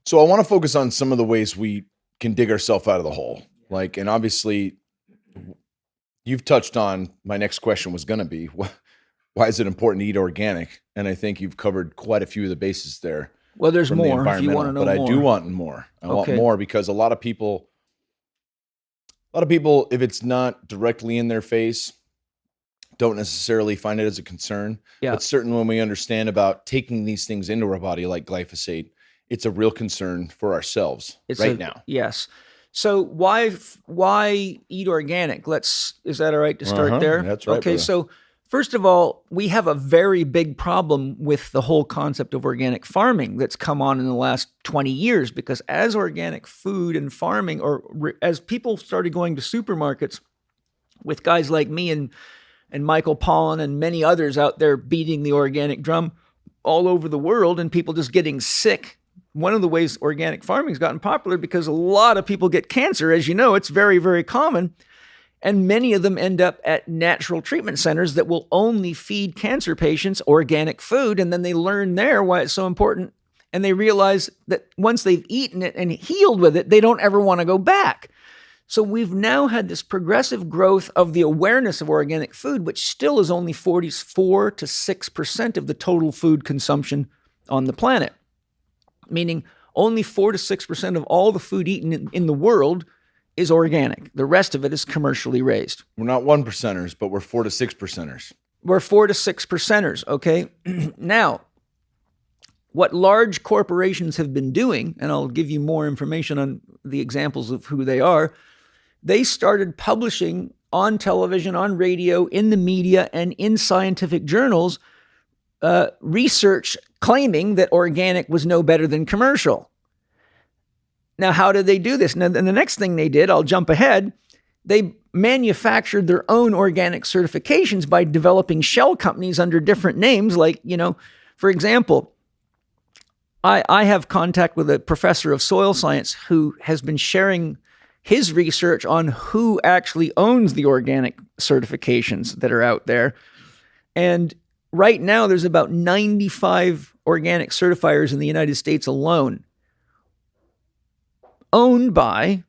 So I want to focus on some of the ways we can dig ourselves out of the hole. Like, and obviously you've touched on my next question was going to be, why is it important to eat organic? And I think you've covered quite a few of the bases there. Well, there's more if you want to know but more. I do want more. I want more because a lot of people, if it's not directly in their face, don't necessarily find it as a concern. Yeah. But certainly when we understand about taking these things into our body, like glyphosate, it's a real concern for ourselves now. Yes. So why eat organic? Is that all right to start there? That's right. Okay. Brother. So first of all, we have a very big problem with the whole concept of organic farming that's come on in the last 20 years, because as organic food and farming, as people started going to supermarkets with guys like me and Michael Pollan and many others out there beating the organic drum all over the world and people just getting sick. One of the ways organic farming has gotten popular because a lot of people get cancer. As you know, it's very, very common. And many of them end up at natural treatment centers that will only feed cancer patients organic food. And then they learn there why it's so important. And they realize that once they've eaten it and healed with it, they don't ever want to go back. So we've now had this progressive growth of the awareness of organic food, which still is only 44 to 6% of the total food consumption on the planet. Meaning only 4 to 6% of all the food eaten in the world is organic. The rest of it is commercially raised. We're not 1%ers, but we're 4 to 6%ers. We're 4 to 6%ers, okay? Now, what large corporations have been doing, and I'll give you more information on the examples of who they are, they started publishing on television, on radio, in the media, and in scientific journals, research claiming that organic was no better than commercial. Now, how did they do this? Now, the next thing they did, I'll jump ahead, they manufactured their own organic certifications by developing shell companies under different names. Like, for example, I have contact with a professor of soil science who has been sharing his research on who actually owns the organic certifications that are out there. And right now, there's about 95 organic certifiers in the United States alone, owned by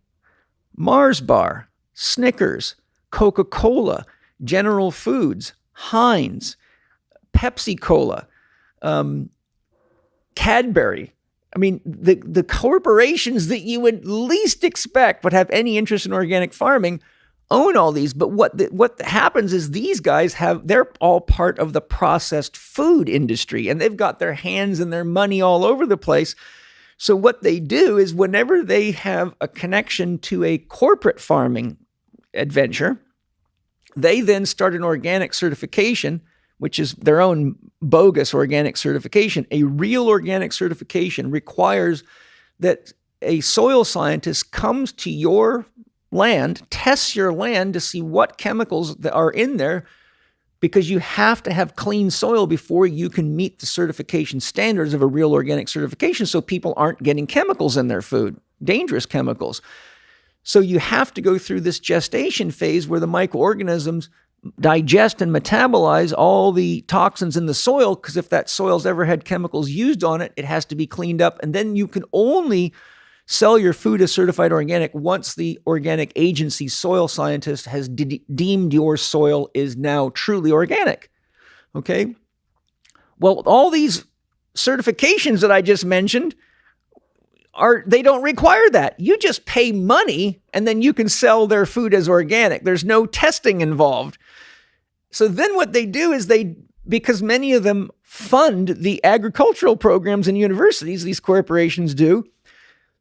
Mars Bar, Snickers, Coca-Cola, General Foods, Heinz, Pepsi-Cola, Cadbury. I mean, the corporations that you would least expect would have any interest in organic farming own all these. But what happens is these guys they're all part of the processed food industry, and they've got their hands and their money all over the place. So what they do is whenever they have a connection to a corporate farming adventure, they then start an organic certification, which is their own bogus organic certification. A real organic certification requires that a soil scientist comes to your land, tests your land to see what chemicals that are in there, because you have to have clean soil before you can meet the certification standards of a real organic certification, so people aren't getting chemicals in their food, dangerous chemicals. So you have to go through this gestation phase where the microorganisms digest and metabolize all the toxins in the soil, because if that soil's ever had chemicals used on it, it has to be cleaned up. And then you can only sell your food as certified organic once the organic agency soil scientist has deemed your soil is now truly organic. Okay? Well, all these certifications that I just mentioned, they don't require that. You just pay money and then you can sell their food as organic. There's no testing involved. So then what they do is because many of them fund the agricultural programs in universities, these corporations do.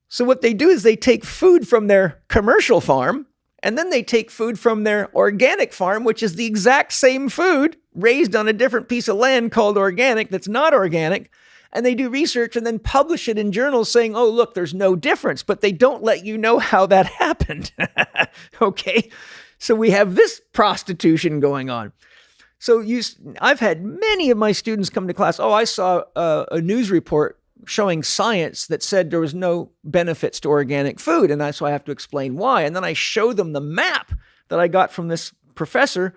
So what they do is they take food from their commercial farm, and then they take food from their organic farm, which is the exact same food raised on a different piece of land called organic that's not organic. And they do research and then publish it in journals saying, oh, look, there's no difference, but they don't let you know how that happened. Okay. So we have this prostitution going on. So I've had many of my students come to class. Oh, I saw a news report showing science that said there was no benefits to organic food. And that's why I have to explain why. And then I show them the map that I got from this professor,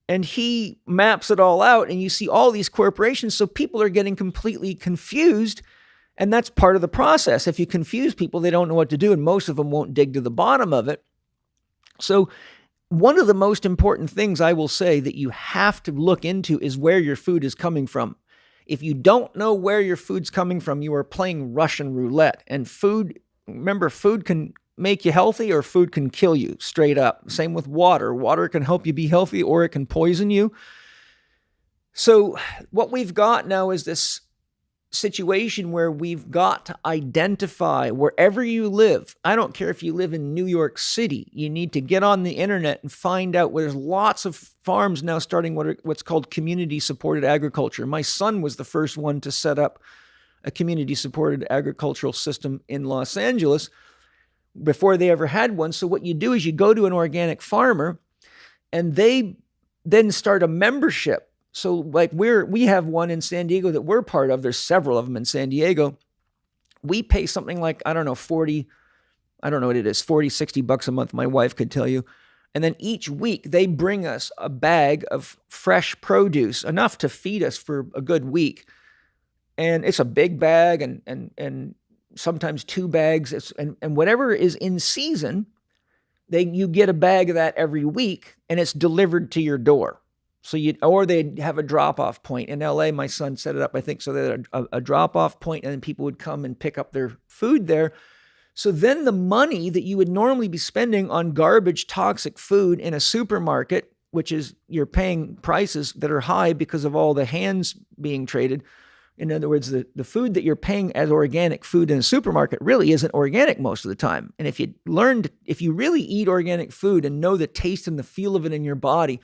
and he maps it all out, and you see all these corporations. So people are getting completely confused. And that's part of the process. If you confuse people, they don't know what to do, and most of them won't dig to the bottom of it. So one of the most important things I will say that you have to look into is where your food is coming from. If you don't know where your food's coming from, you are playing Russian roulette. And remember, food can make you healthy or food can kill you straight up. Same with water. Water can help you be healthy or it can poison you. So what we've got now is this situation where we've got to identify wherever you live. I don't care if you live in New York City. You need to get on the internet and find out where there's lots of farms now starting what's called community-supported agriculture. My son was the first one to set up a community-supported agricultural system in Los Angeles before they ever had one. So what you do is you go to an organic farmer and they then start a membership. So like we have one in San Diego that we're part of. There's several of them in San Diego. We pay something like, I don't know, 40, I don't know what it is, 40, 60 bucks a month. My wife could tell you. And then each week they bring us a bag of fresh produce, enough to feed us for a good week. And it's a big bag and sometimes 2 bags. And whatever is in season, you get a bag of that every week and it's delivered to your door. So or they'd have a drop-off point. In LA, my son set it up, I think, so they had a drop-off point and then people would come and pick up their food there. So then the money that you would normally be spending on garbage, toxic food in a supermarket, which is you're paying prices that are high because of all the hands being traded. In other words, the food that you're paying as organic food in a supermarket really isn't organic most of the time. And if you really eat organic food and know the taste and the feel of it in your body,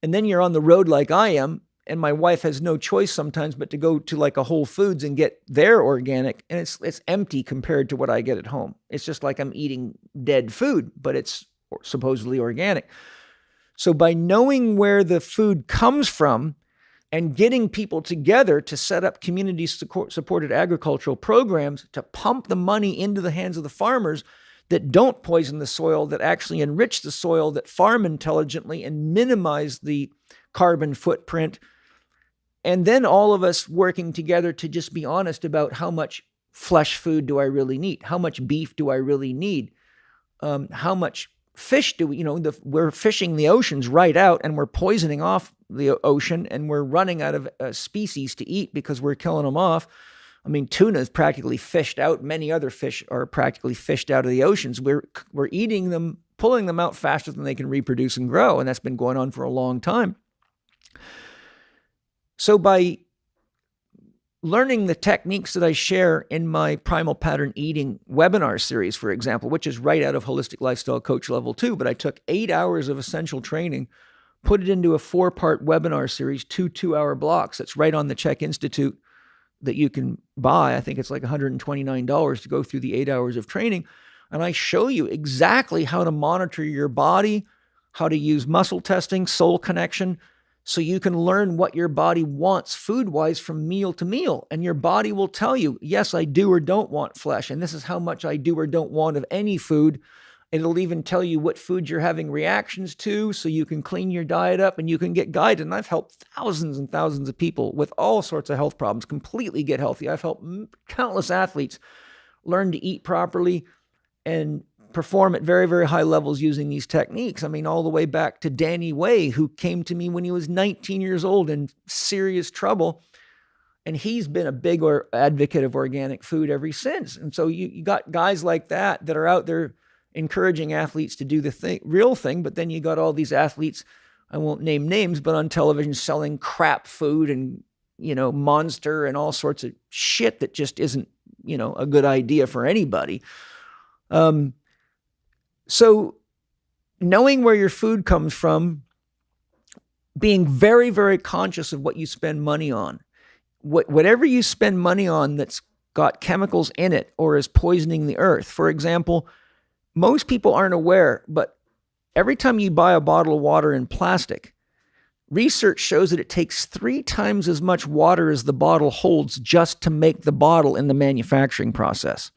and then you're on the road like I am, and my wife has no choice sometimes but to go to like a Whole Foods and get their organic, and it's empty compared to what I get at home. It's just like I'm eating dead food, but it's supposedly organic. So by knowing where the food comes from and getting people together to set up community-supported agricultural programs to pump the money into the hands of the farmers that don't poison the soil, that actually enrich the soil, that farm intelligently and minimize the carbon footprint. And then all of us working together to just be honest about how much flesh food do I really need? How much beef do I really need? How much fish do we, we're fishing the oceans right out and we're poisoning off the ocean and we're running out of species to eat because we're killing them off. I mean, tuna is practically fished out. Many other fish are practically fished out of the oceans. We're eating them, pulling them out faster than they can reproduce and grow. And that's been going on for a long time. So by learning the techniques that I share in my Primal Pattern Eating webinar series, for example, which is right out of Holistic Lifestyle Coach Level 2, but I took 8 hours of essential training, put it into a 4-part webinar series, 2 2-hour blocks. That's right on the Chek Institute that you can buy. I think it's like $129 to go through the 8 hours of training. And I show you exactly how to monitor your body, how to use muscle testing, soul connection, so you can learn what your body wants food-wise from meal to meal. And your body will tell you, yes, I do or don't want flesh. And this is how much I do or don't want of any food. It'll even tell you what food you're having reactions to so you can clean your diet up and you can get guided. And I've helped thousands and thousands of people with all sorts of health problems completely get healthy. I've helped countless athletes learn to eat properly and perform at very, very high levels using these techniques. I mean, all the way back to Danny Way, who came to me when he was 19 years old in serious trouble. And he's been a big advocate of organic food ever since. And so you got guys like that are out there encouraging athletes to do the real thing. But then you got all these athletes, I won't name names, but on television selling crap food and, Monster and all sorts of shit that just isn't, a good idea for anybody. So knowing where your food comes from, being very, very conscious of what you spend money on, whatever you spend money on that's got chemicals in it or is poisoning the earth. For example, most people aren't aware, but every time you buy a bottle of water in plastic, research shows that it takes 3 times as much water as the bottle holds just to make the bottle in the manufacturing process.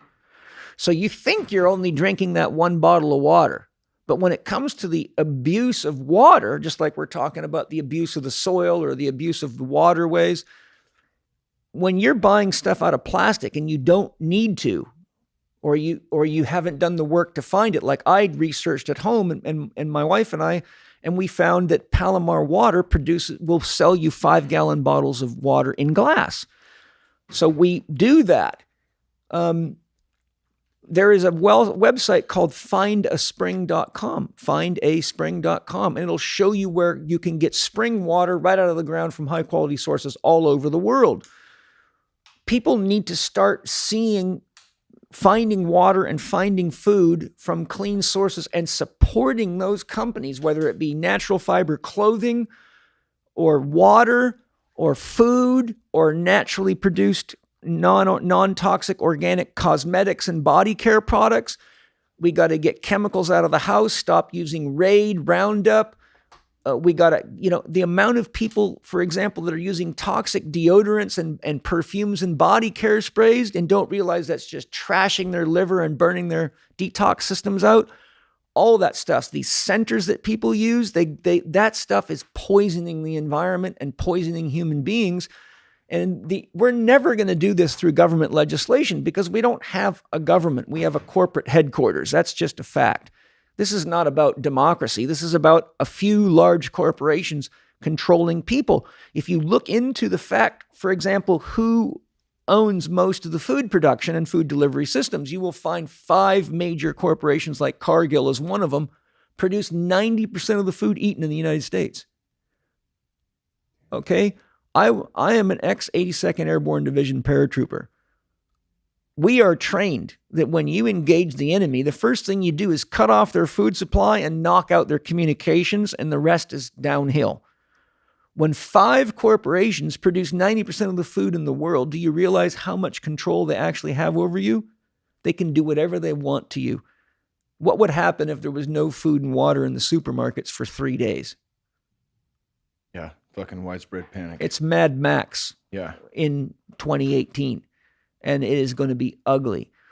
So you think you're only drinking that 1 bottle of water. But when it comes to the abuse of water, just like we're talking about the abuse of the soil or the abuse of the waterways, when you're buying stuff out of plastic and you don't need to, or you haven't done the work to find it, like I researched at home and my wife and I, and we found that Palomar water will sell you 5-gallon bottles of water in glass. So we do that. There is a website called findaspring.com, findaspring.com, and it'll show you where you can get spring water right out of the ground from high quality sources all over the world. People need to start finding water and finding food from clean sources and supporting those companies, whether it be natural fiber clothing or water or food or naturally produced non-toxic organic cosmetics and body care products. We got to get chemicals out of the house, stop using Raid, Roundup. We got to, the amount of people, for example, that are using toxic deodorants and perfumes and body care sprays and don't realize that's just trashing their liver and burning their detox systems out. All that stuff, these centers that people use, that stuff is poisoning the environment and poisoning human beings. And we're never going to do this through government legislation because we don't have a government. We have a corporate headquarters. That's just a fact. This is not about democracy. This is about a few large corporations controlling people. If you look into the fact, for example, who owns most of the food production and food delivery systems, you will find 5 major corporations, like Cargill is one of them, produce 90% of the food eaten in the United States. Okay? I am an ex-82nd Airborne Division paratrooper. We are trained that when you engage the enemy, the first thing you do is cut off their food supply and knock out their communications, and the rest is downhill. When 5 corporations produce 90% of the food in the world, do you realize how much control they actually have over you? They can do whatever they want to you. What would happen if there was no food and water in the supermarkets for 3 days? Yeah, fucking widespread panic. It's Mad Max in 2018, and it is going to be ugly.